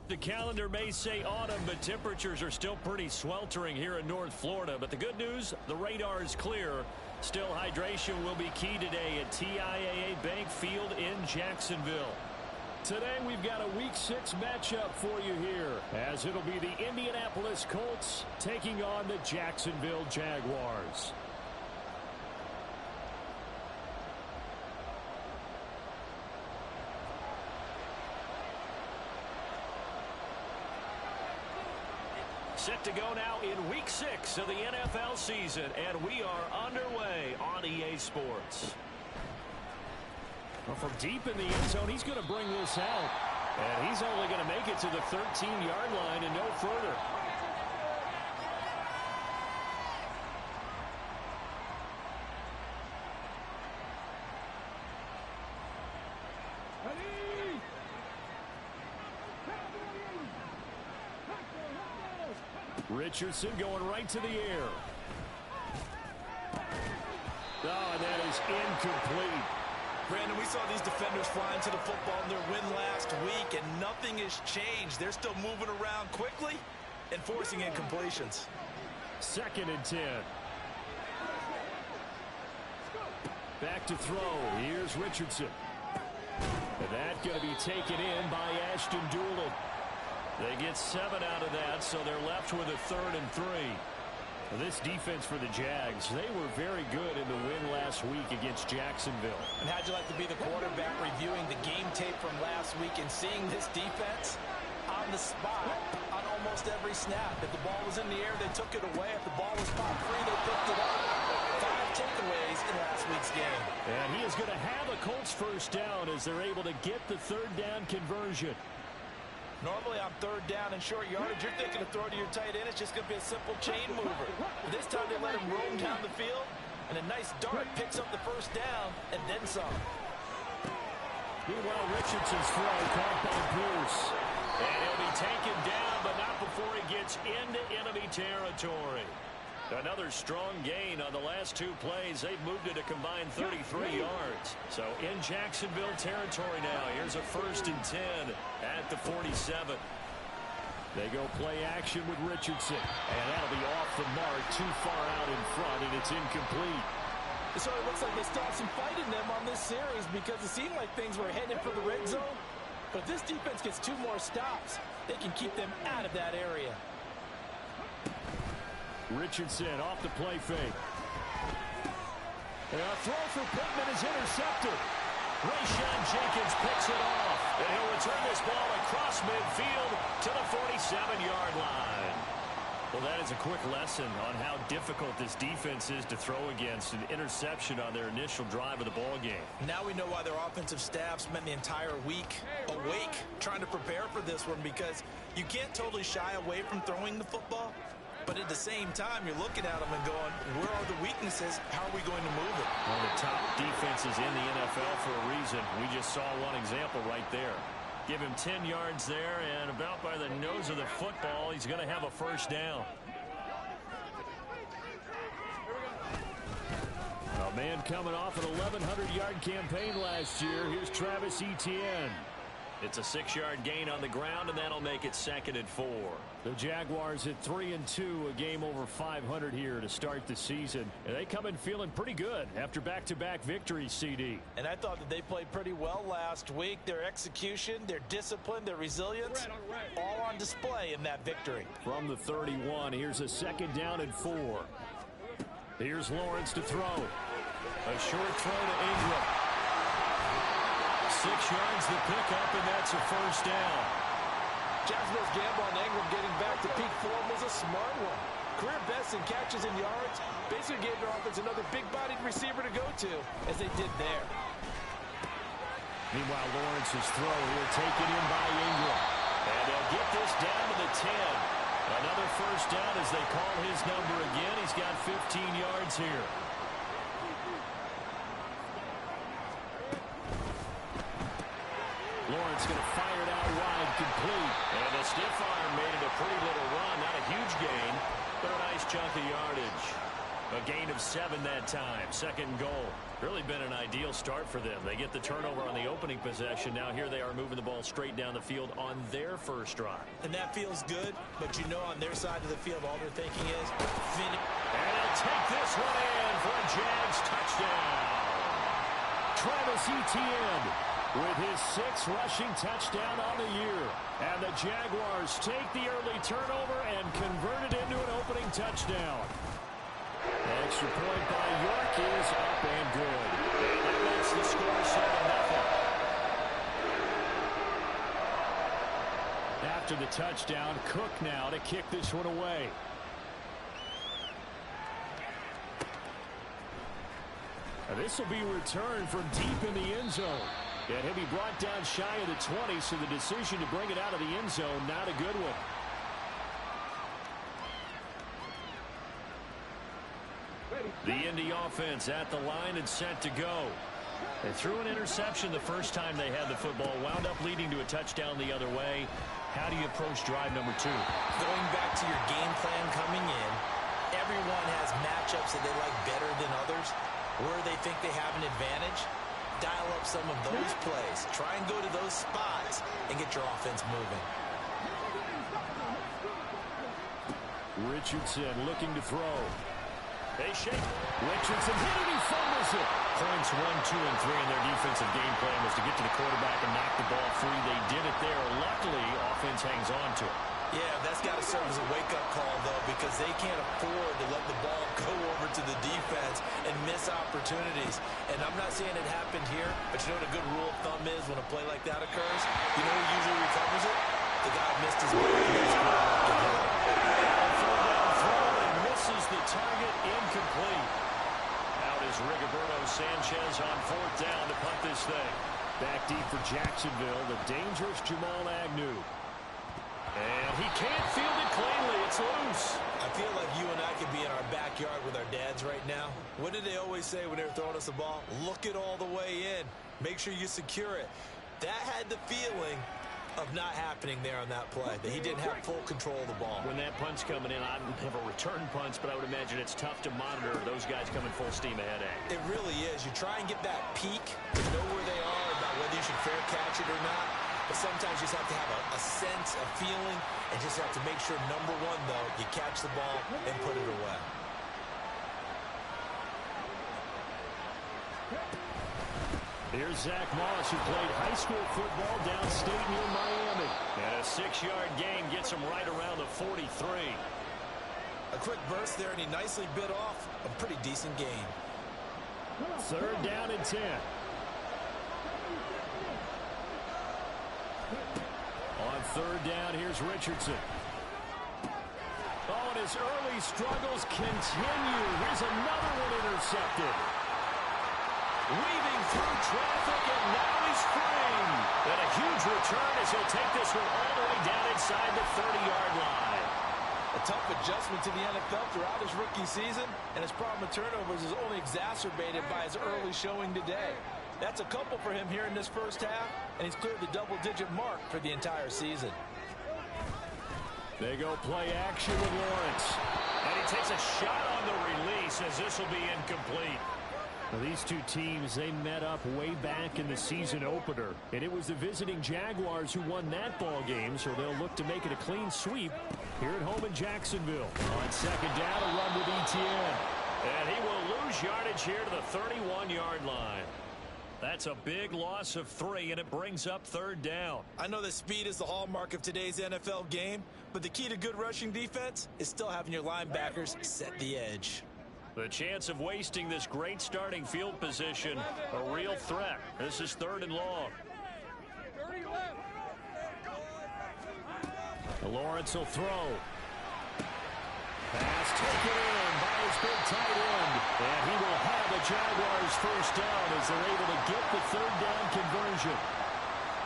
The calendar may say autumn, but temperatures are still pretty sweltering here in North Florida. But the good news, the radar is clear. Still, hydration will be key today at TIAA Bank Field in Jacksonville. Today we've got a Week 6 matchup for you here, as it'll be the Indianapolis Colts taking on the Jacksonville Jaguars. Set to go now in Week 6 of the NFL season, and we are underway on EA Sports. Well, from deep in the end zone, he's going to bring this out. And he's only going to make it to the 13-yard line and no further. Richardson going right to the air. Oh, and that is incomplete. Brandon, we saw these defenders flying to the football in their win last week, and nothing has changed. They're still moving around quickly and forcing incompletions. 2nd and 10. Back to throw. Here's Richardson. And that's going to be taken in by Ashton Doolin. They get 7 out of that, so they're left with a 3rd and 3. This defense for the Jags, they were very good in the win last week against Jacksonville. And how'd you like to be the quarterback reviewing the game tape from last week and seeing this defense on the spot on almost every snap? If the ball was in the air, they took it away. If the ball was pop free, they picked it up. 5 takeaways in last week's game. And he is going to have a Colts first down as they're able to get the 3rd down conversion. Normally on 3rd down and short yardage, you're thinking to throw to your tight end. It's just going to be a simple chain mover. But this time they let him roam down the field, and a nice dart picks up the first down and then some. Meanwhile, Richardson's throw caught by Bruce. And he'll be taken down, but not before he gets into enemy territory. Another strong gain on the last 2 plays. They've moved it a combined 33 yards. So in Jacksonville territory now. Here's a 1st and 10 at the 47. They go play action with Richardson. And that'll be off the mark, too far out in front, and it's incomplete. It sort of looks like they stopped some fight in them on this series because it seemed like things were headed for the red zone. But if this defense gets 2 more stops, they can keep them out of that area. Richardson off the play fake. And a throw for Pittman is intercepted. Rayshawn Jenkins picks it off. And he'll return this ball across midfield to the 47-yard line. Well, that is a quick lesson on how difficult this defense is to throw against. An interception on their initial drive of the ball game. Now we know why their offensive staff spent the entire week awake trying to prepare for this one, because you can't totally shy away from throwing the football. But at the same time, you're looking at them and going, where are the weaknesses? How are we going to move it? One of the top defenses in the NFL for a reason. We just saw one example right there. Give him 10 yards there, and about by the nose of the football, he's going to have a first down. A man coming off an 1,100-yard campaign last year. Here's Travis Etienne. It's a 6-yard gain on the ground, and that'll make it 2nd and 4. The Jaguars at 3-2, a game over 500 here to start the season. And they come in feeling pretty good after back-to-back victories, CD. And I thought that they played pretty well last week. Their execution, their discipline, their resilience, all on display in that victory. From the 31, here's a 2nd down and 4. Here's Lawrence to throw. A short throw to Ingram. 6 yards to pick up, and that's a first down. Jacksonville's gamble on Ingram getting back to peak form was a smart one. Career best in catches and yards. Basically gave their offense another big-bodied receiver to go to, as they did there. Meanwhile, Lawrence's throw here taken in by Ingram. And they'll get this down to the 10. Another first down as they call his number again. He's got 15 yards here. Lawrence going to fire it out wide, complete. And the stiff arm made it a pretty little run. Not a huge gain, but a nice chunk of yardage. A gain of 7 that time. 2nd and goal. Really been an ideal real start for them. They get the turnover on the opening possession. Now here they are moving the ball straight down the field on their first drive. And that feels good, but you know on their side of the field, all they're thinking is finish. And he'll take this one in for a Jags touchdown. Travis Etienne with his 6th rushing touchdown on the year. And the Jaguars take the early turnover and convert it into an opening touchdown. Extra point by York is up and good. And that makes the score 7-0. After the touchdown, Cook now to kick this one away. This will be returned from deep in the end zone. And he'll be brought down shy of the 20, so the decision to bring it out of the end zone, not a good one. The Indy offense at the line and set to go. They threw an interception the first time they had the football, wound up leading to a touchdown the other way. How do you approach drive number 2? Going back to your game plan coming in, everyone has matchups that they like better than others. Where they think they have an advantage, dial up some of those plays. Try and go to those spots and get your offense moving. Richardson looking to throw. They shake. Richardson hit it, he fumbles it. Points 1, 2, and 3 in their defensive game plan was to get to the quarterback and knock the ball free. They did it there. Luckily, offense hangs on to it. Yeah, that's got to serve as a wake-up call, though, because they can't afford to let the ball go over to the defense and miss opportunities. And I'm not saying it happened here, but you know what a good rule of thumb is when a play like that occurs? You know who usually recovers it? The guy who missed his ball. Misses the target, incomplete. Out is Rigoberto Sanchez on 4th down to punt this thing. Back deep for Jacksonville, the dangerous Jamal Agnew. And he can't field it cleanly. It's loose. I feel like you and I could be in our backyard with our dads right now. What did they always say when they were throwing us the ball? Look it all the way in. Make sure you secure it. That had the feeling of not happening there on that play, that he didn't have full control of the ball. When that punt's coming in, I don't have a return punch, but I would imagine it's tough to monitor those guys coming full steam ahead at. It really is. You try and get that peak to know where they are, about whether you should fair catch it or not. But sometimes you just have to have a sense, a feeling, and just have to make sure, number one, though, you catch the ball and put it away. Here's Zach Moss, who played high school football downstate near Miami. And a 6-yard gain gets him right around the 43. A quick burst there, and he nicely bit off a pretty decent gain. 3rd down and 10. On 3rd down, here's Richardson. Oh, and his early struggles continue. Here's another one intercepted. Weaving through traffic, and now he's free. And a huge return as he'll take this one all the way down inside the 30-yard line. A tough adjustment to the NFL throughout his rookie season, and his problem with turnovers is only exacerbated by his early showing today. That's a couple for him here in this first half, and he's cleared the double-digit mark for the entire season. They go play action with Lawrence. And he takes a shot on the release as this will be incomplete. Now, these two teams, they met up way back in the season opener. And it was the visiting Jaguars who won that ball game, so they'll look to make it a clean sweep here at home in Jacksonville. On 2nd down, a run with Etienne. And he will lose yardage here to the 31-yard line. That's a big loss of 3, and it brings up 3rd down. I know that speed is the hallmark of today's NFL game, but the key to good rushing defense is still having your linebackers set the edge. The chance of wasting this great starting field position, a real threat. This is 3rd and long. Lawrence will throw. Pass taken in by his big tight end. And he will have the Jaguars first down as they're able to get the 3rd down conversion.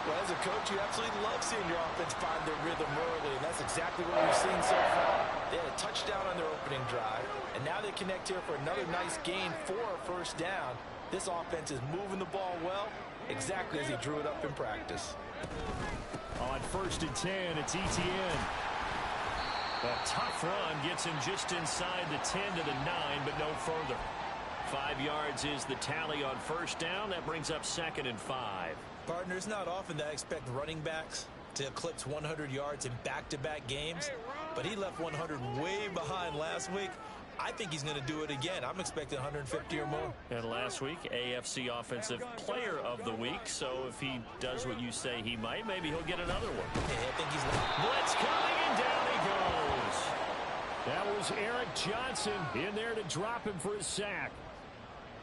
Well, as a coach, you absolutely love seeing your offense find their rhythm early, and that's exactly what we've seen so far. They had a touchdown on their opening drive, and now they connect here for another nice gain for a first down. This offense is moving the ball well, exactly as he drew it up in practice. On 1st and 10, it's Etienne. A tough run gets him just inside the 10 to the 9, but no further. 5 yards is the tally on first down. That brings up 2nd and 5. Partner, it's not often that I expect running backs to eclipse 100 yards in back-to-back games, but he left 100 way behind last week. I think he's going to do it again. I'm expecting 150 or more. And last week, AFC Offensive Player of the Week. So if he does what you say he might, maybe he'll get another one. Yeah, I think he's blitz coming, and down he goes. That was Eric Johnson in there to drop him for his sack.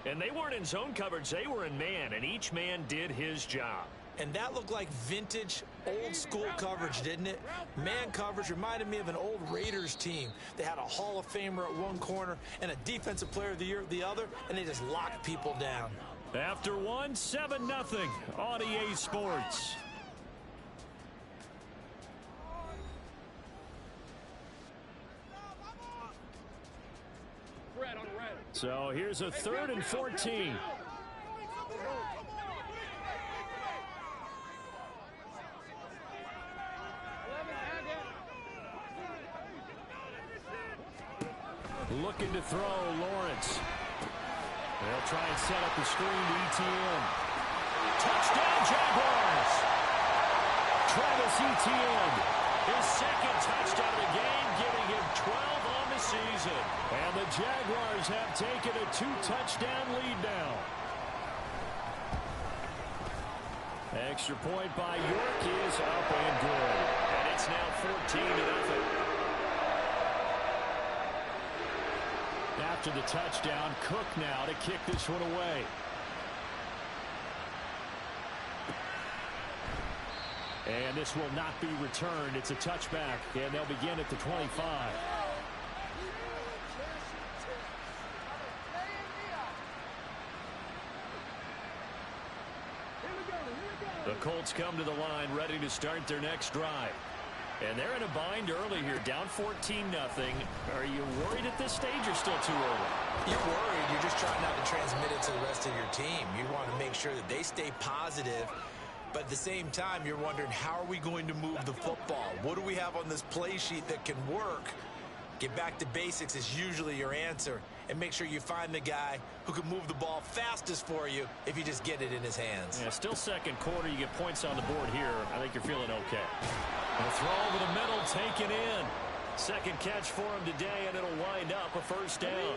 And they weren't in zone coverage. They were in man, and each man did his job. And that looked like vintage, old-school coverage, didn't it? Man coverage reminded me of an old Raiders team. They had a Hall of Famer at one corner and a Defensive Player of the Year at the other, and they just locked people down. After one, 7-0 on EA Sports. So here's a 3rd and 14. Looking to throw, Lawrence. They'll try and set up the screen to ETN. Touchdown, Jaguars! Travis Etienne, his 2nd touchdown of the game, giving him 12 on the season. And the Jaguars have taken a 2-touchdown lead now. Extra point by York is up and good. And it's now 14-0. After the touchdown, Cook now to kick this one away. And this will not be returned. It's a touchback, and they'll begin at the 25. The Colts come to the line, ready to start their next drive. And they're in a bind early here, down 14-0. Are you worried at this stage or still too early? You're worried. You're just trying not to transmit it to the rest of your team. You want to make sure that they stay positive. But at the same time, you're wondering, how are we going to move the football? What do we have on this play sheet that can work? Get back to basics is usually your answer. And make sure you find the guy who can move the ball fastest for you if you just get it in his hands. Yeah, still 2nd quarter. You get points on the board here. I think you're feeling okay. A throw over the middle, taken in. 2nd catch for him today, and it'll wind up a 1st down.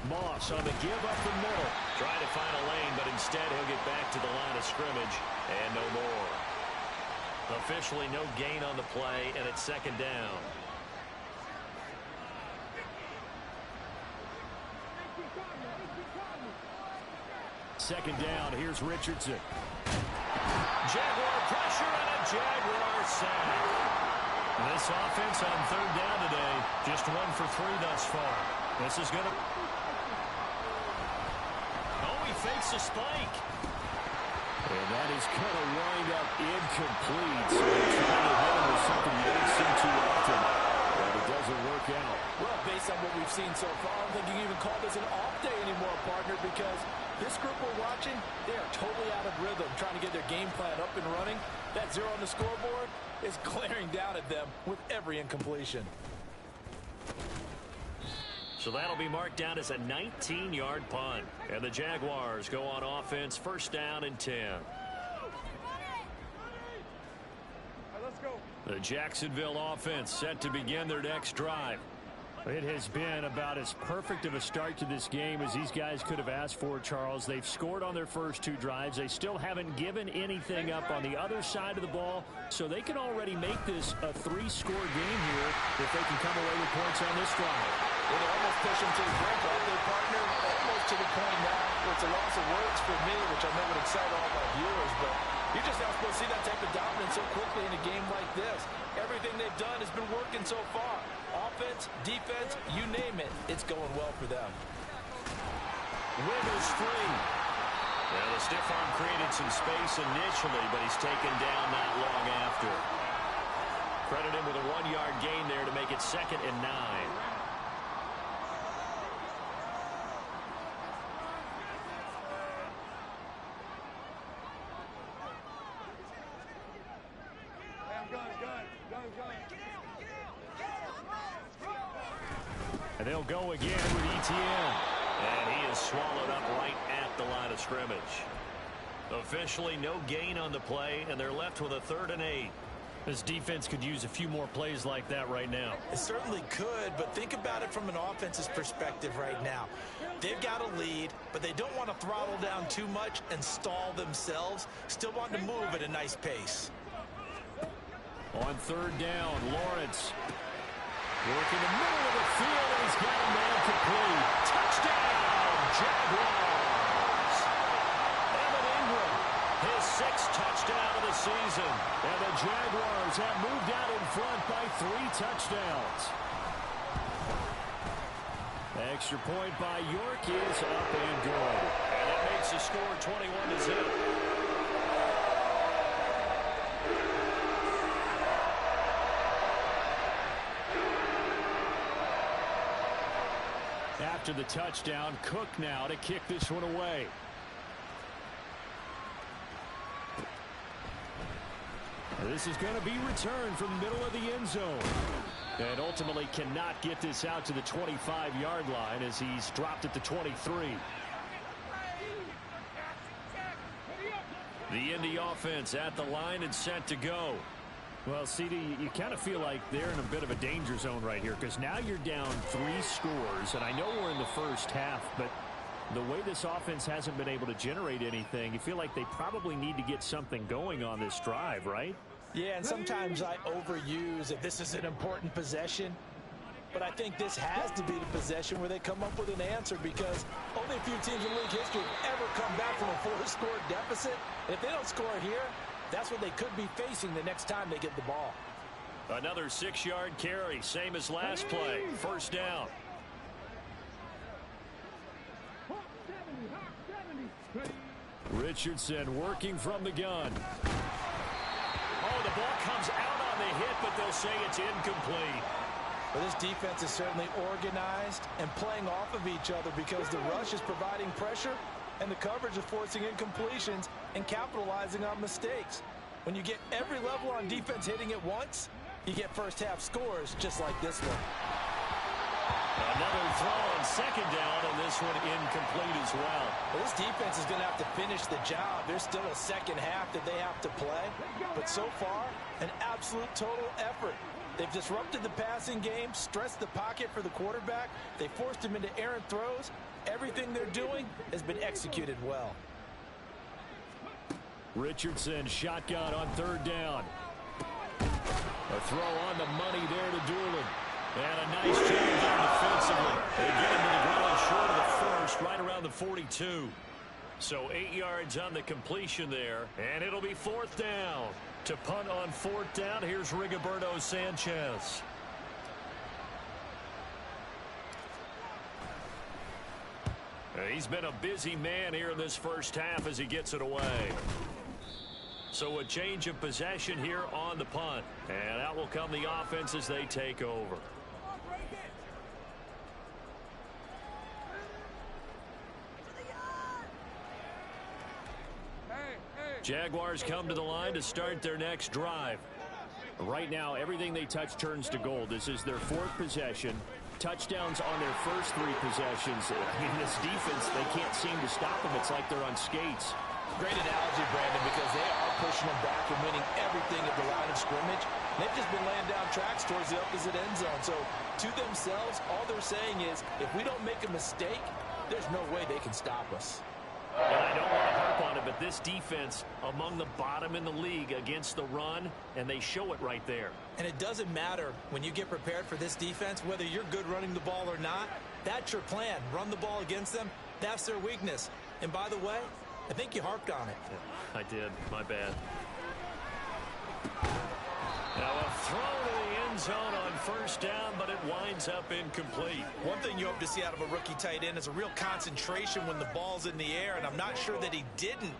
Moss on the give up the middle. Trying to find a lane, but instead he'll get back to the line of scrimmage. And no more. Officially no gain on the play, and it's 2nd down. Second down, here's Richardson. Jaguar pressure and a Jaguar sack. This offense on 3rd down today, just 1 for 3 thus far. This is going to... Oh, he fakes a spike. And that is going to wind up incomplete. So they're trying to hit him with something you don't see too often. But it doesn't work out. Well, based on what we've seen so far, I don't think you can even call this an off day anymore, partner, because this group we're watching, they are totally out of rhythm, trying to get their game plan up and running. That 0 on the scoreboard is glaring down at them with every incompletion. So that'll be marked down as a 19-yard punt. And the Jaguars go on offense, 1st down and 10. Let's go. The Jacksonville offense set to begin their next drive. It has been about as perfect of a start to this game as these guys could have asked for, Charles. They've scored on their first 2 drives. They still haven't given anything up on the other side of the ball, so they can already make this a 3-score game here if they can come away with points on this drive. Well, they almost push them to the brink, aren't they, partner? Almost to the point now where it's a loss of words for me, which I know would excite all my viewers, but you're just not supposed to see that type of dominance so quickly in a game like this. Everything they've done has been working so far. Offense, defense, you name it, it's going well for them. Rivers free. Now the stiff arm created some space initially, but he's taken down not long after. Credit him with a 1-yard gain there to make it 2nd and 9. And they'll go again with ETN. And he is swallowed up right at the line of scrimmage. Officially no gain on the play, and they're left with a 3rd and 8. This defense could use a few more plays like that right now. It certainly could, but think about it from an offense's perspective right now. They've got a lead, but they don't want to throttle down too much and stall themselves. Still want to move at a nice pace. On 3rd down, Lawrence working the middle of the field, and he's got a man complete. Touchdown, Jaguars! Evan Ingram, his 6th touchdown of the season. And the Jaguars have moved out in front by 3 touchdowns. Extra point by York is up and good. And that makes the score 21-0. After the touchdown, Cook now to kick this one away. This is going to be returned from the middle of the end zone. And ultimately cannot get this out to the 25-yard line as he's dropped at the 23. The Indy offense at the line and set to go. Well, CD, you kind of feel like they're in a bit of a danger zone right here because now you're down 3 scores, and I know we're in the first half, but the way this offense hasn't been able to generate anything, you feel like they probably need to get something going on this drive, right? Yeah, and sometimes I overuse if this is an important possession, but I think this has to be the possession where they come up with an answer because only a few teams in league history have ever come back from a 4-score deficit. And if they don't score here, that's what they could be facing the next time they get the ball. Another 6-yard carry, same as last play. 1st down. Richardson working from the gun. Oh, the ball comes out on the hit, but they'll say it's incomplete. Well, this defense is certainly organized and playing off of each other because the rush is providing pressure and the coverage is forcing incompletions and capitalizing on mistakes. When you get every level on defense hitting at once, you get first-half scores just like this one. Another throw on 2nd down, and this one incomplete as well. Well, this defense is going to have to finish the job. There's still a second half that they have to play. But so far, an absolute total effort. They've disrupted the passing game, stressed the pocket for the quarterback. They forced him into errant throws. Everything they're doing has been executed well. Richardson shotgun on 3rd down. A throw on the money there to Doolin. And a nice job there defensively. They get him to the ground short of the 1st, right around the 42. So 8 yards on the completion there, and it'll be 4th down. To punt on 4th down, here's Rigoberto Sanchez. He's been a busy man here in this first half as he gets it away. So a change of possession here on the punt. And out will come the offense as they take over. Jaguars come to the line to start their next drive. Right now, everything they touch turns to gold. This is their 4th possession. Touchdowns on their first 3 possessions. I mean, this defense, they can't seem to stop them. It's like they're on skates. Great analogy, Brandon, because they are pushing them back and winning everything at the line of scrimmage. They've just been laying down tracks towards the opposite end zone. So to themselves, all they're saying is, if we don't make a mistake, there's no way they can stop us. And I don't want to harp on it, but this defense among the bottom in the league against the run, and they show it right there. And it doesn't matter when you get prepared for this defense, whether you're good running the ball or not. That's your plan. Run the ball against them. That's their weakness. And by the way, I think you harped on it. Yeah, I did. My bad. Now a throw to the end zone on 1st down, but it winds up incomplete. One thing you hope to see out of a rookie tight end is a real concentration when the ball's in the air, and I'm not sure that he didn't,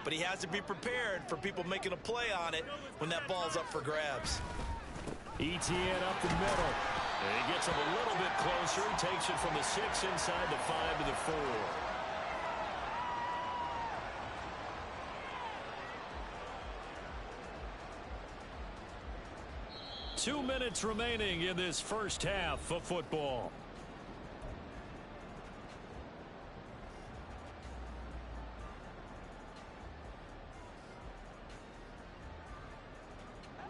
but he has to be prepared for people making a play on it when that ball's up for grabs. ETN up the middle. And he gets him a little bit closer. He takes it from the 6 inside the 5 to the 4. 2 minutes remaining in this first half of football.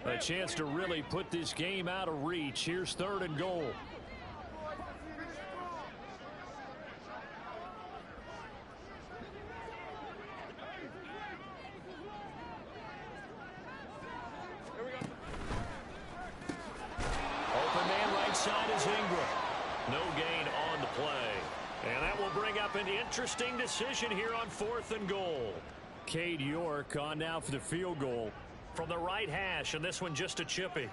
A chance to really put this game out of reach. Here's 3rd and goal. Open man right side is Ingram. No gain on the play. And that will bring up an interesting decision here on 4th and goal. Cade York on now for the field goal. From the right hash, and this one just a chippy.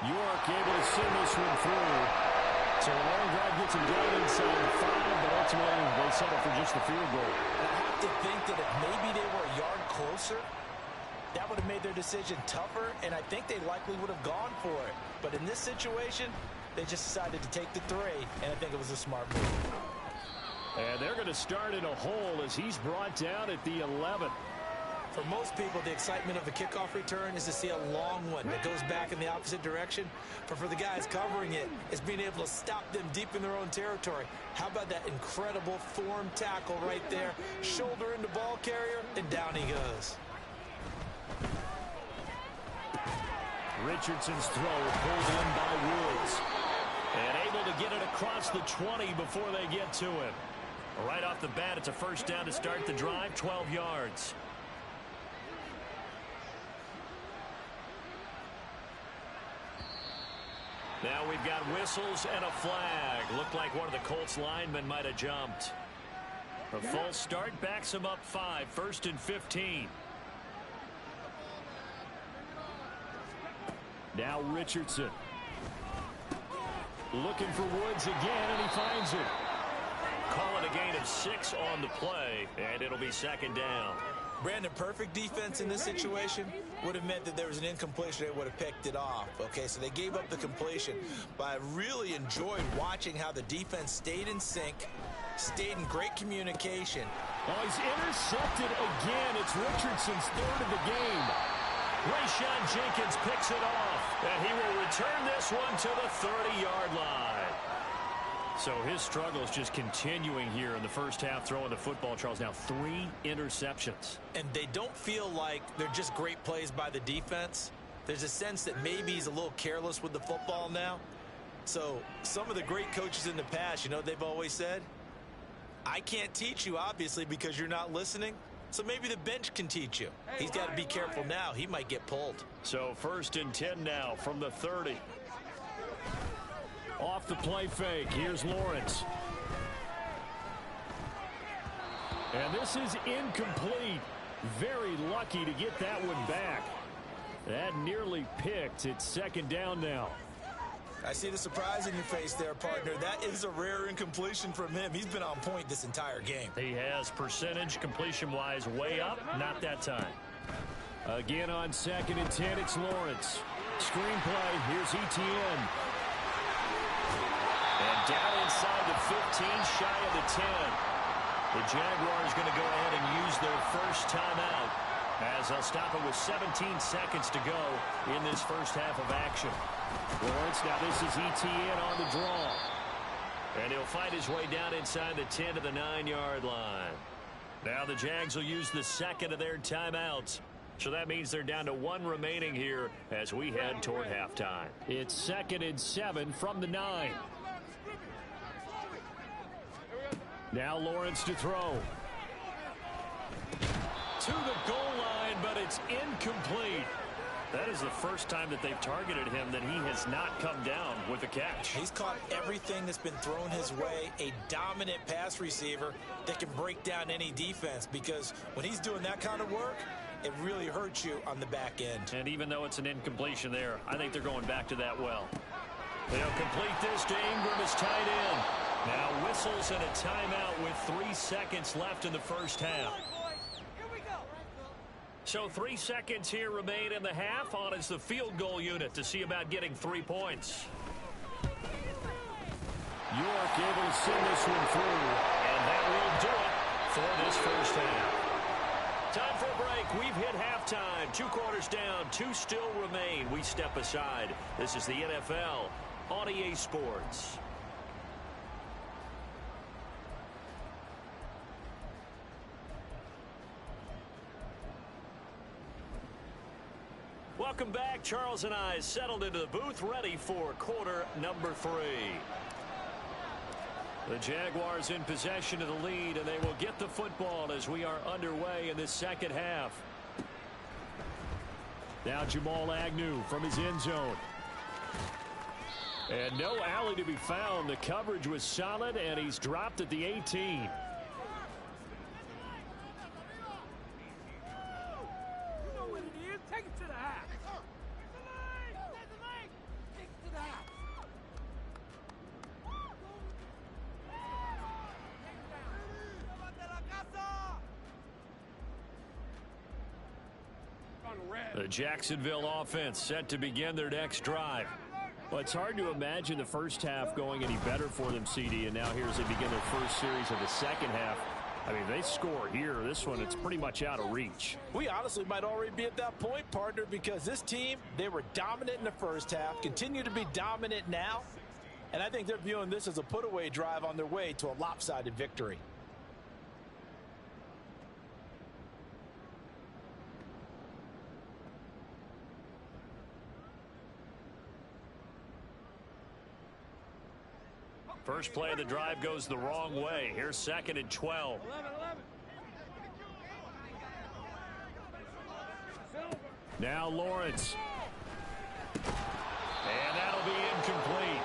York able to send this one through. So a long drive gets him down inside the 5, but ultimately they settle for just the field goal. And I have to think that if maybe they were a yard closer, that would have made their decision tougher, and I think they likely would have gone for it. But in this situation, they just decided to take the 3, and I think it was a smart move. And they're going to start in a hole as he's brought down at the 11. For most people, the excitement of the kickoff return is to see a long one that goes back in the opposite direction. But for the guys covering it, it's being able to stop them deep in their own territory. How about that incredible form tackle right there? Shoulder into ball carrier, and down he goes. Richardson's throw pulled in by Woods. And able to get it across the 20 before they get to him. Right off the bat, it's a first down to start the drive, 12 yards. Now we've got whistles and a flag. Looked like one of the Colts linemen might have jumped. A false start backs him up 5, 1st and 15. Now Richardson. Looking for Woods again, and he finds it. Calling a gain of 6 on the play, and it'll be 2nd down. Brandon, perfect defense in this situation would have meant that there was an incompletion. They would have picked it off. Okay, so they gave up the completion. But I really enjoyed watching how the defense stayed in sync, stayed in great communication. Oh, he's intercepted again. It's Richardson's 3rd of the game. Rayshawn Jenkins picks it off, and he will return this one to the 30-yard line. So his struggle is just continuing here in the first half, throwing the football. Charles, now 3 interceptions. And they don't feel like they're just great plays by the defense. There's a sense that maybe he's a little careless with the football now. So some of the great coaches in the past, you know what they've always said? I can't teach you, obviously, because you're not listening. So maybe the bench can teach you. He's got to be careful now. He might get pulled. So 1st and 10 now from the 30. Off the play fake. Here's Lawrence. And this is incomplete. Very lucky to get that one back. That nearly picked. It's 2nd down now. I see the surprise in your face there, partner. That is a rare incompletion from him. He's been on point this entire game. He has percentage completion-wise way up. Not that time. Again on 2nd and 10, it's Lawrence. Screenplay. Here's ETN. And down inside the 15, shy of the 10. The Jaguars going to go ahead and use their first timeout as they'll stop it with 17 seconds to go in this first half of action. Lawrence, now this is ETN on the draw. And he'll fight his way down inside the 10 to the 9-yard line. Now the Jags will use the 2nd of their timeouts. So that means they're down to 1 remaining here as we head toward halftime. It's 2nd and 7 from the 9. Now Lawrence to throw. To the goal line, but it's incomplete. That is the first time that they've targeted him that he has not come down with a catch. He's caught everything that's been thrown his way. A dominant pass receiver that can break down any defense, because when he's doing that kind of work, it really hurts you on the back end. And even though it's an incompletion there, I think they're going back to that well. They'll complete this to Ingram is tied in. Now whistles and a timeout with 3 seconds left in the first half. So 3 seconds here remain in the half. On is the field goal unit to see about getting 3 points. York able to send this one through. And that will do it for this first half. Time for a break. We've hit halftime. 2 quarters down. 2 still remain. We step aside. This is the NFL on EA Sports. Welcome back. Charles and I settled into the booth, ready for quarter number 3. The Jaguars in possession of the lead, and they will get the football as we are underway in this second half. Now Jamal Agnew from his end zone. And no alley to be found. The coverage was solid, and he's dropped at the 18. The Jacksonville offense set to begin their next drive. Well, it's hard to imagine the first half going any better for them, CD, and now here as they begin their first series of the second half. I mean, they score here. This one, it's pretty much out of reach. We honestly might already be at that point, partner, because this team, they were dominant in the first half, continue to be dominant now, and I think they're viewing this as a put-away drive on their way to a lopsided victory. First play of the drive goes the wrong way. Here's 2nd and 12. Now Lawrence. And that'll be incomplete.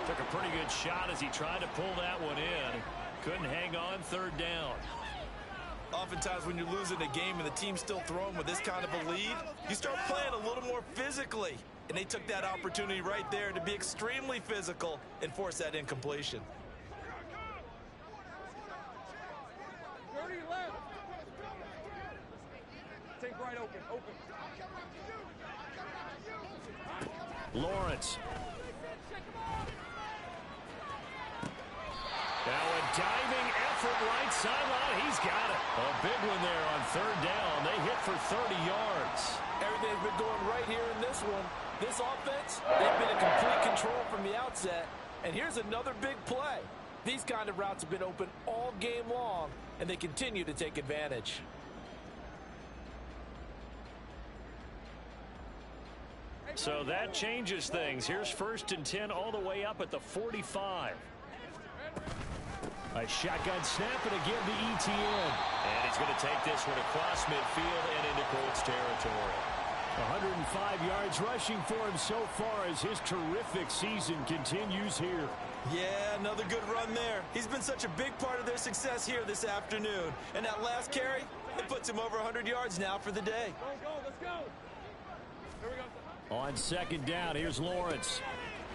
Took a pretty good shot as he tried to pull that one in. Couldn't hang on. 3rd down. Oftentimes when you're losing a game and the team's still throwing with this kind of a lead, you start playing a little more physically. And they took that opportunity right there to be extremely physical and force that incompletion. Lawrence. Now a diving effort right sideline. He's got it. A big one there on 3rd down. They hit for 30 yards. Everything's been going right here in this one. This offense, they've been in complete control from the outset. And here's another big play. These kind of routes have been open all game long, and they continue to take advantage. So that changes things. Here's 1st and 10 all the way up at the 45. A shotgun snap, and again to Etienne. And he's going to take this one across midfield and into Colts territory. 105 yards rushing for him so far as his terrific season continues here. Yeah, another good run there. He's been such a big part of their success here this afternoon. And that last carry, it puts him over 100 yards now for the day. Let's go. Here we go. On 2nd down, here's Lawrence.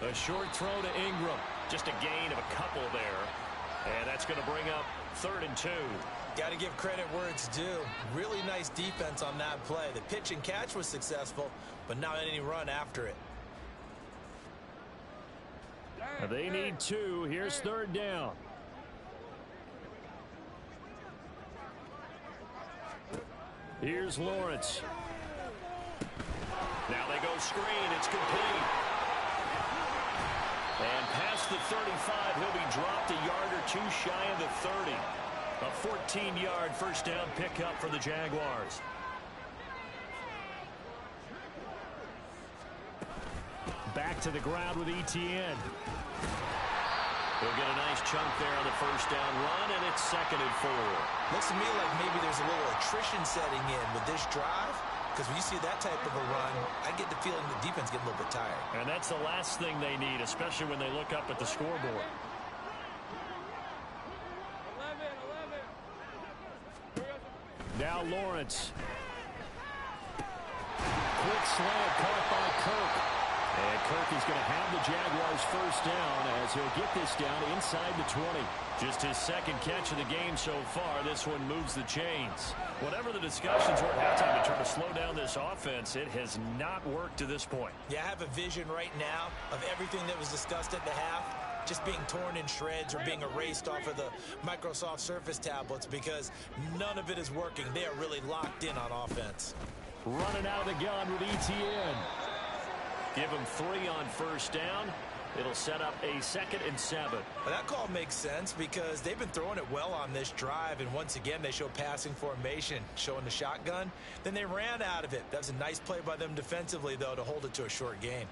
A short throw to Ingram. Just a gain of a couple there. And that's going to bring up 3rd and 2. Got to give credit where it's due. Really nice defense on that play. The pitch and catch was successful, but not any run after it. They need 2. Here's 3rd down. Here's Lawrence. Now they go screen. It's complete. And past the 35, he'll be dropped a yard or 2 shy of the 30. A 14-yard first down pickup for the Jaguars. Back to the ground with Etienne. He'll get a nice chunk there on the first down run, and it's 2nd and 4. Looks to me like maybe there's a little attrition setting in with this drive, because when you see that type of a run, I get the feeling the defense getting a little bit tired. And that's the last thing they need, especially when they look up at the scoreboard. Now Lawrence. Quick slant caught by Kirk. And Kirk is going to have the Jaguars first down as he'll get this down inside the 20. Just his 2nd catch of the game so far. This one moves the chains. Whatever the discussions were at halftime to try to slow down this offense, it has not worked to this point. Yeah, I have a vision right now of everything that was discussed at the half just being torn in shreds or being erased off of the Microsoft Surface tablets because none of it is working. They are really locked in on offense. Running out of the gun with Etienne. Give him 3 on first down. It'll set up a 2nd and 7. Well, that call makes sense because they've been throwing it well on this drive, and once again they show passing formation, showing the shotgun. Then they ran out of it. That was a nice play by them defensively, though, to hold it to a short gain.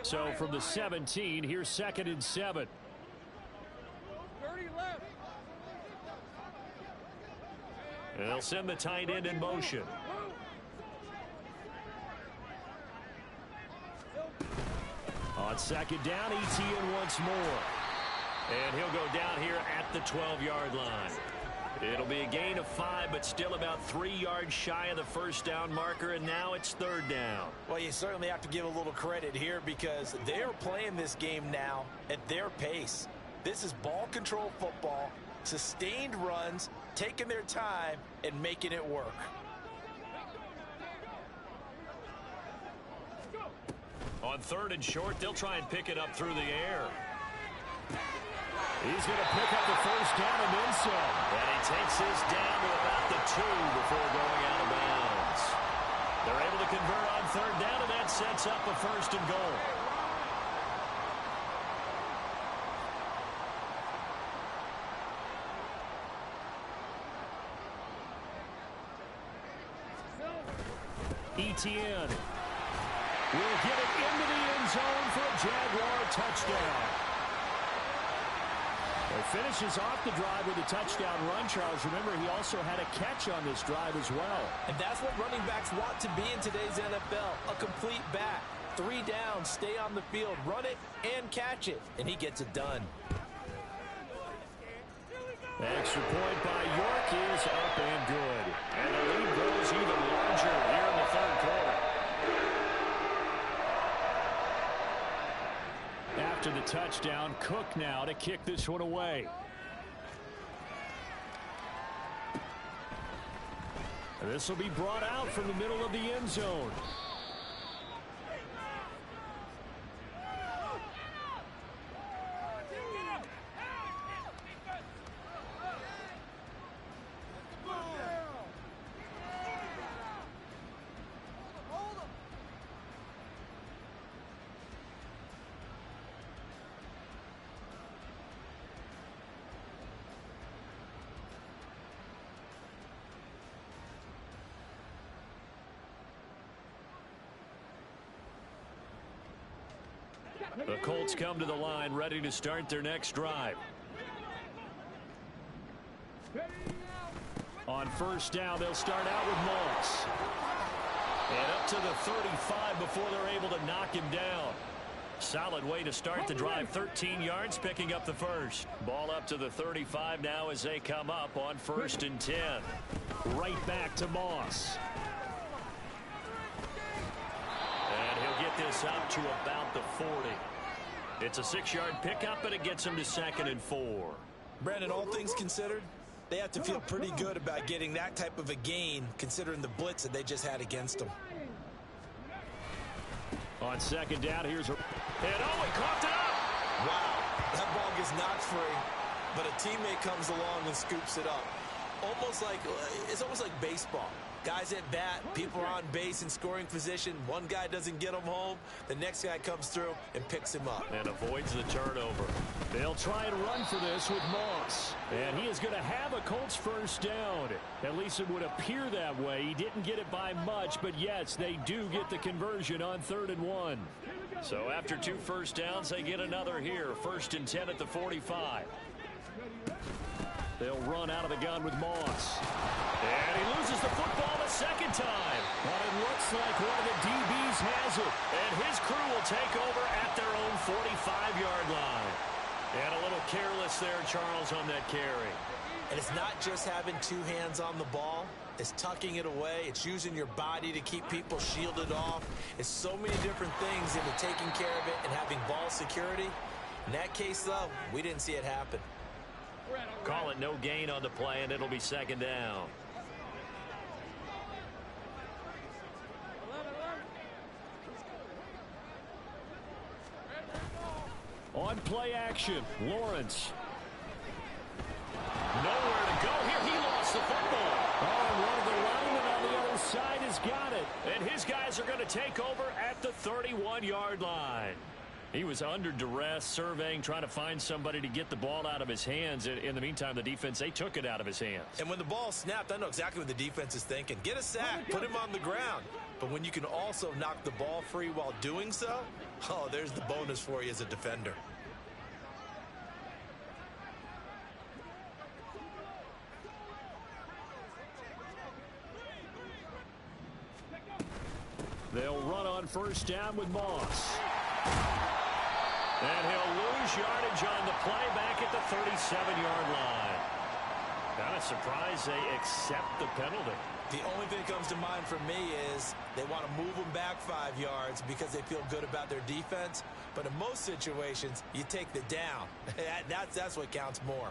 So from the 17, here's 2nd and 7. 30 left. And they'll send the tight end in motion. On 2nd down, Etienne once more. And he'll go down here at the 12-yard line. It'll be a gain of 5, but still about 3 yards shy of the first down marker, and now it's 3rd down. Well, you certainly have to give a little credit here because they're playing this game now at their pace. This is ball control football, sustained runs, taking their time, and making it work. On 3rd and short, they'll try and pick it up through the air. He's going to pick up the first down and then some. And he takes this down to about the 2 before going out of bounds. They're able to convert on 3rd down, and that sets up a 1st and goal. Etienne will get it into the end zone for a Jaguar touchdown. He finishes off the drive with a touchdown run, Charles. Remember, he also had a catch on this drive as well. And that's what running backs want to be in today's NFL, a complete back. 3 downs, stay on the field, run it, and catch it. And he gets it done. The extra point by York is up and good. And the lead grows even larger here in the 3rd quarter. After the touchdown, Cook now to kick this one away. This will be brought out from the middle of the end zone. The Colts come to the line ready to start their next drive. On 1st down, they'll start out with Moss. And up to the 35 before they're able to knock him down. Solid way to start the drive. 13 yards, picking up the first. Ball up to the 35 now as they come up on 1st and 10. Right back to Moss. And he'll get this up to about the 40. It's a 6-yard pickup, but it gets him to 2nd and 4. Brandon, all things considered, they have to feel pretty good about getting that type of a gain considering the blitz that they just had against them. On 2nd down, here's a... And oh, he coughed it up! Wow, that ball gets knocked free, but a teammate comes along and scoops it up. It's almost like baseball. Guys at bat, people are on base in scoring position. One guy doesn't get him home. The next guy comes through and picks him up. And avoids the turnover. They'll try and run for this with Moss. And he is going to have a Colts first down. At least it would appear that way. He didn't get it by much, but yes, they do get the conversion on 3rd and 1. So after 2 first downs, they get another here. 1st and 10 at the 45. They'll run out of the gun with Moss. And he loses the football the 2nd time. But it looks like one of the DBs has it. And his crew will take over at their own 45-yard line. And a little careless there, Charles, on that carry. And it's not just having 2 hands on the ball. It's tucking it away. It's using your body to keep people shielded off. It's so many different things into taking care of it and having ball security. In that case, though, we didn't see it happen. Call it no gain on the play, and it'll be 2nd down. On play action, Lawrence. Nowhere to go here. He lost the football. Oh, and one of the linemen on the other side has got it. And his guys are going to take over at the 31-yard line. He was under duress, surveying, trying to find somebody to get the ball out of his hands. In the meantime, the defense, they took it out of his hands. And when the ball snapped, I know exactly what the defense is thinking. Get a sack, put him on the ground. But when you can also knock the ball free while doing so, oh, there's the bonus for you as a defender. They'll run on first down with Moss. And he'll lose yardage on the play back at the 37-yard line. Kind of surprised they accept the penalty. The only thing that comes to mind for me is they want to move them back 5 yards because they feel good about their defense. But in most situations, you take the down. That's what counts more.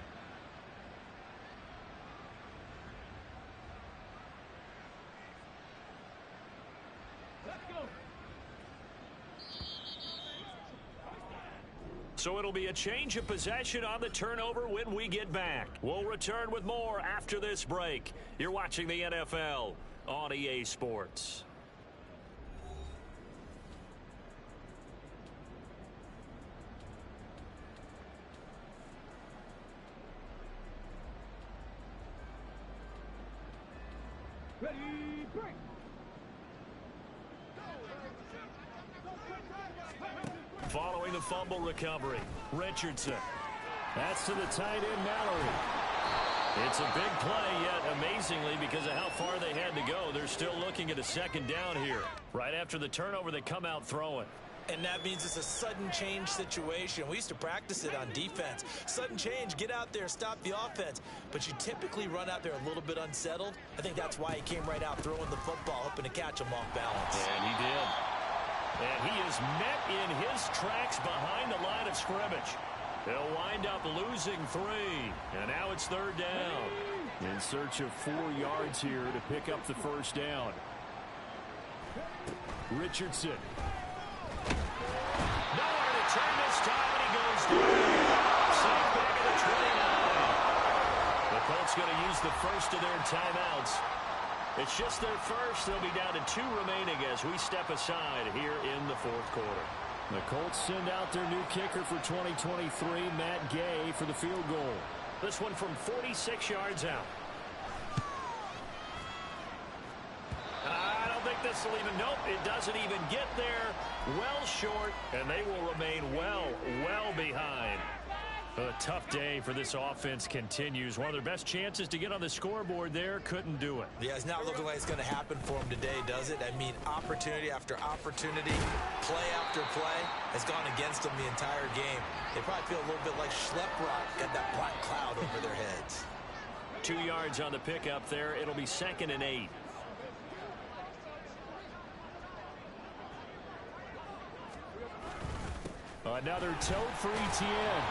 So it'll be a change of possession on the turnover when we get back. We'll return with more after this break. You're watching the NFL on EA Sports. Ready, break. Following the fumble recovery, Richardson. That's to the tight end, Mallory. It's a big play, yet amazingly, because of how far they had to go, they're still looking at a second down here. Right after the turnover, they come out throwing. And that means it's a sudden change situation. We used to practice it on defense. Sudden change, get out there, stop the offense. But you typically run out there a little bit unsettled. I think that's why he came right out throwing the football, hoping to catch him off balance. And he did. And he is met in his tracks behind the line of scrimmage. They'll wind up losing 3. And now it's third down. In search of 4 yards here to pick up the first down. Richardson. Nowhere to turn this time, and he goes down. Safe back at the 29. The Colts going to use the first of their timeouts. It's just their first. They'll be down to 2 remaining as we step aside here in the fourth quarter. The Colts send out their new kicker for 2023, Matt Gay, for the field goal. This one from 46 yards out. I don't think this will even, nope, it doesn't even get there. Well short, and they will remain well behind. A tough day for this offense continues. One of their best chances to get on the scoreboard there, couldn't do it. Yeah, it's not looking like it's going to happen for them today, does it? I mean, opportunity after opportunity, play after play has gone against them the entire game. They probably feel a little bit like Schlepp-Rock, got that black cloud over their heads. 2 yards on the pickup there. It'll be 2nd and 8. Another tote for Etienne.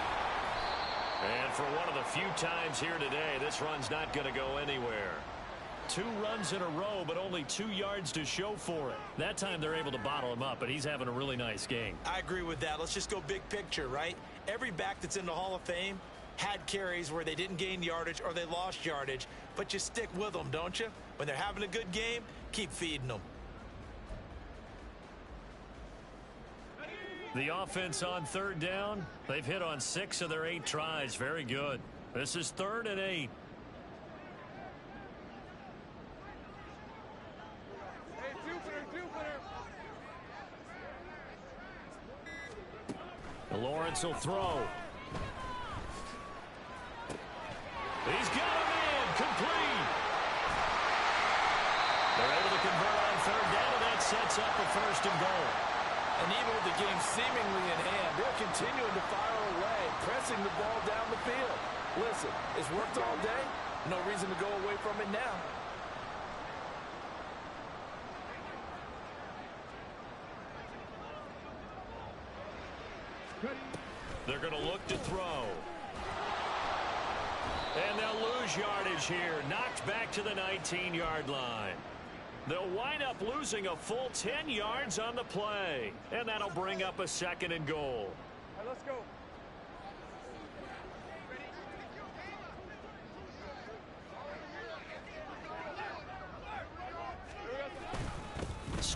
And for one of the few times here today, this run's not going to go anywhere. 2 runs in a row, but only 2 yards to show for it. That time they're able to bottle him up, but he's having a really nice game. I agree with that. Let's just go big picture, right? Every back that's in the Hall of Fame had carries where they didn't gain yardage or they lost yardage, but you stick with them, don't you? When they're having a good game, keep feeding them. The offense on third down, they've hit on 6 of their 8 tries. Very good. This is 3rd and 8. Hey, Lawrence will throw. He's got a man. Complete. They're able to convert on third down, and that sets up a 1st and goal. And even with the game seemingly in hand, they're continuing to fire away, pressing the ball down the field. Listen, it's worked all day. No reason to go away from it now. They're going to look to throw. And they'll lose yardage here. Knocked back to the 19-yard line. They'll wind up losing a full 10 yards on the play. And that'll bring up a 2nd and goal. All right, let's go.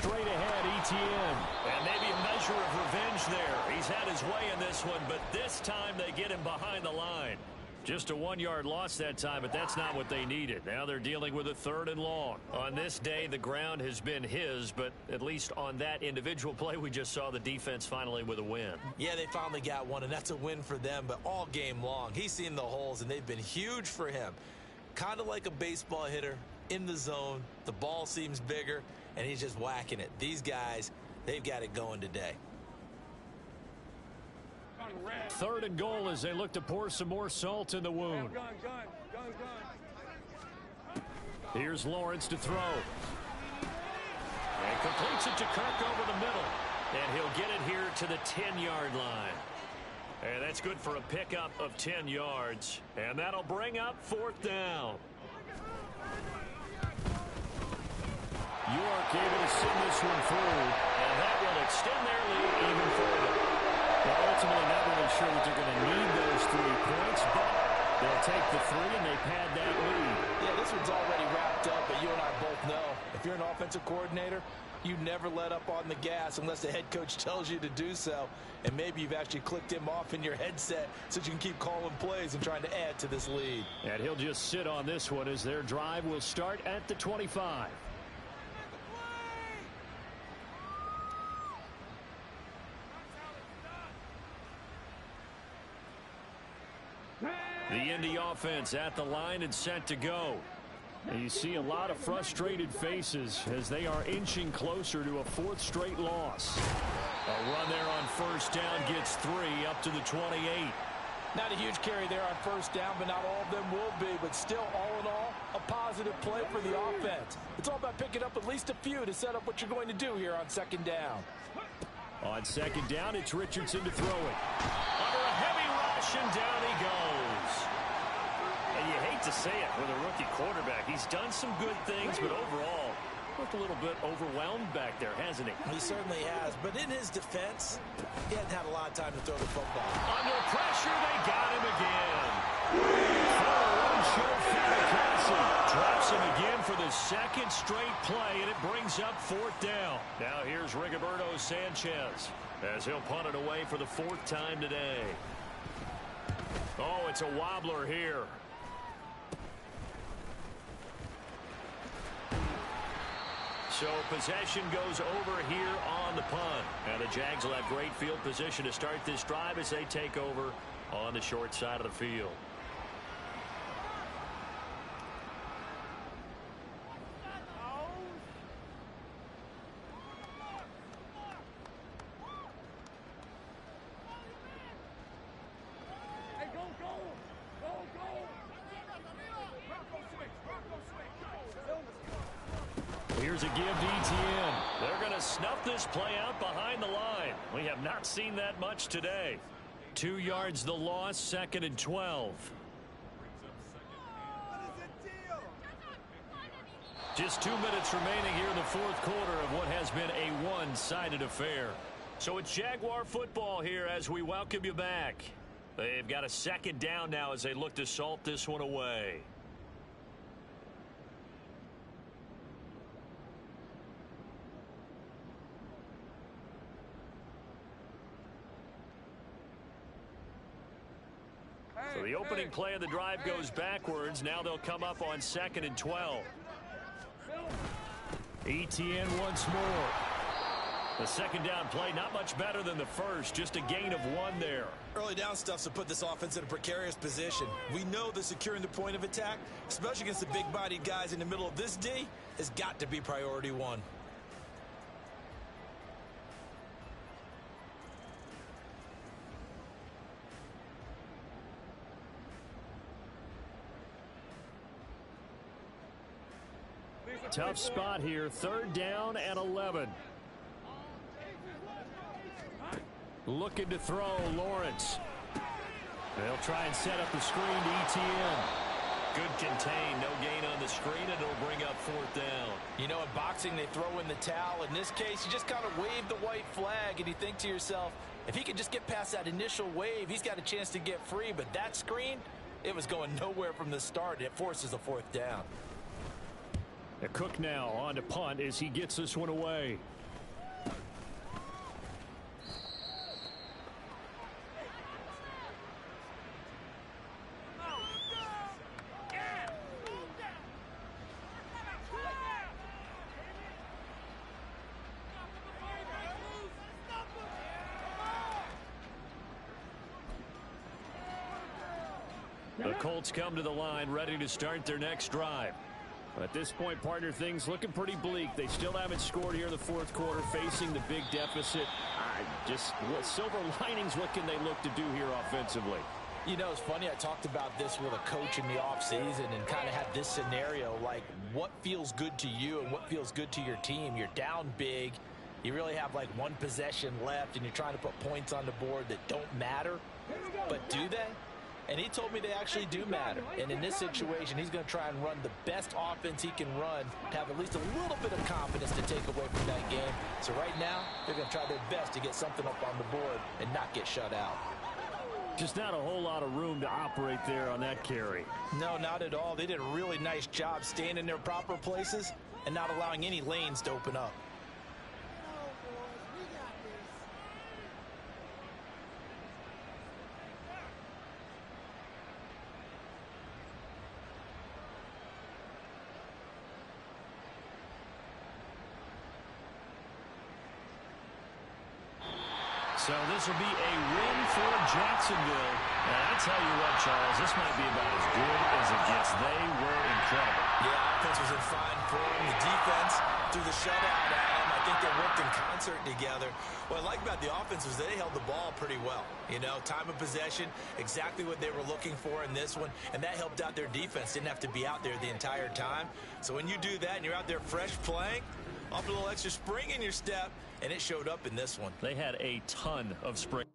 straight ahead, ETN. And maybe a measure of revenge there. He's had his way in this one, but this time they get him behind the line. Just a 1-yard loss that time, but that's not what they needed. Now they're dealing with a 3rd and long. On this day, the ground has been his, but at least on that individual play, we just saw the defense finally with a win. Yeah, they finally got one, and that's a win for them, but all game long, he's seen the holes, and they've been huge for him. Kind of like a baseball hitter in the zone. The ball seems bigger, and he's just whacking it. These guys, they've got it going today. 3rd and goal as they look to pour some more salt in the wound. Here's Lawrence to throw. And completes it to Kirk over the middle. And he'll get it here to the 10-yard line. And that's good for a pickup of 10 yards. And that'll bring up 4th down. York able to send this one through. And that will extend their lead even further. Well, ultimately, not really sure that they're going to need those 3 points, but they'll take the 3 and they pad that lead. Yeah, this one's already wrapped up, but you and I both know if you're an offensive coordinator, you never let up on the gas unless the head coach tells you to do so. And maybe you've actually clicked him off in your headset so you can keep calling plays and trying to add to this lead. And he'll just sit on this one as their drive will start at the 25. The Indy offense at the line and set to go. And you see a lot of frustrated faces as they are inching closer to a 4th straight loss. A run there on 1st down gets 3 up to the 28. Not a huge carry there on 1st down, but not all of them will be. But still, all in all, a positive play for the offense. It's all about picking up at least a few to set up what you're going to do here on 2nd down. On 2nd down, it's Richardson to throw it. Under a heavy rush, and down he goes. And you hate to say it with a rookie quarterback. He's done some good things, but overall, looked a little bit overwhelmed back there, hasn't he? He certainly has, but in his defense, he hadn't had a lot of time to throw the football. Under pressure, they got him again. Drops him again for the 2nd straight play, and it brings up 4th down. Now here's Rigoberto Sanchez as he'll punt it away for the 4th time today. Oh, it's a wobbler here. So possession goes over here on the punt. And the Jags will have great field position to start this drive as they take over on the short side of the field. Here's a give to ETN. They're going to snuff this play out behind the line. We have not seen that much today. 2 yards the loss, 2nd and 12. Just 2 minutes remaining here in the 4th quarter of what has been a one-sided affair. So it's Jaguar football here as we welcome you back. They've got a 2nd down now as they look to salt this one away. So the opening play of the drive goes backwards. Now they'll come up on 2nd and 12. ETN once more. The 2nd down play, not much better than the first, just a gain of 1 there. Early down stuff's to put this offense in a precarious position. We know that securing the point of attack, especially against the big-bodied guys in the middle of this D, has got to be priority 1. Tough spot here. 3rd down and 11. Looking to throw, Lawrence. They'll try and set up the screen to ETN. Good contain, no gain on the screen, and it'll bring up 4th down. You know, in boxing, they throw in the towel. In this case, you just kind of wave the white flag, and you think to yourself, if he could just get past that initial wave, he's got a chance to get free. But that screen, it was going nowhere from the start. It forces a 4th down. Cook now on to punt as he gets this one away. The Colts come to the line ready to start their next drive. At this point, partner, things looking pretty bleak. They still haven't scored here in the fourth quarter, facing the big deficit. Just what silver linings, what can they look to do here offensively? You know, it's funny, I talked about this with a coach in the offseason and kind of had this scenario, like what feels good to you and what feels good to your team. You're down big. You really have like one possession left, and you're trying to put points on the board that don't matter. But do they? And he told me they actually do matter. And in this situation, he's going to try and run the best offense he can run to have at least a little bit of confidence to take away from that game. So right now, they're going to try their best to get something up on the board and not get shut out. Just not a whole lot of room to operate there on that carry. No, not at all. They did a really nice job staying in their proper places and not allowing any lanes to open up. So this will be a win for Jacksonville. And I tell you what, Charles, this might be about as good as it gets. They were incredible. Yeah, offense was in fine form. The defense threw the shutout at them. I think they worked in concert together. What I like about the offense was they held the ball pretty well. You know, time of possession, exactly what they were looking for in this one. And that helped out their defense. Didn't have to be out there the entire time. So when you do that and you're out there fresh playing, off a little extra spring in your step, and it showed up in this one. They had a ton of spring.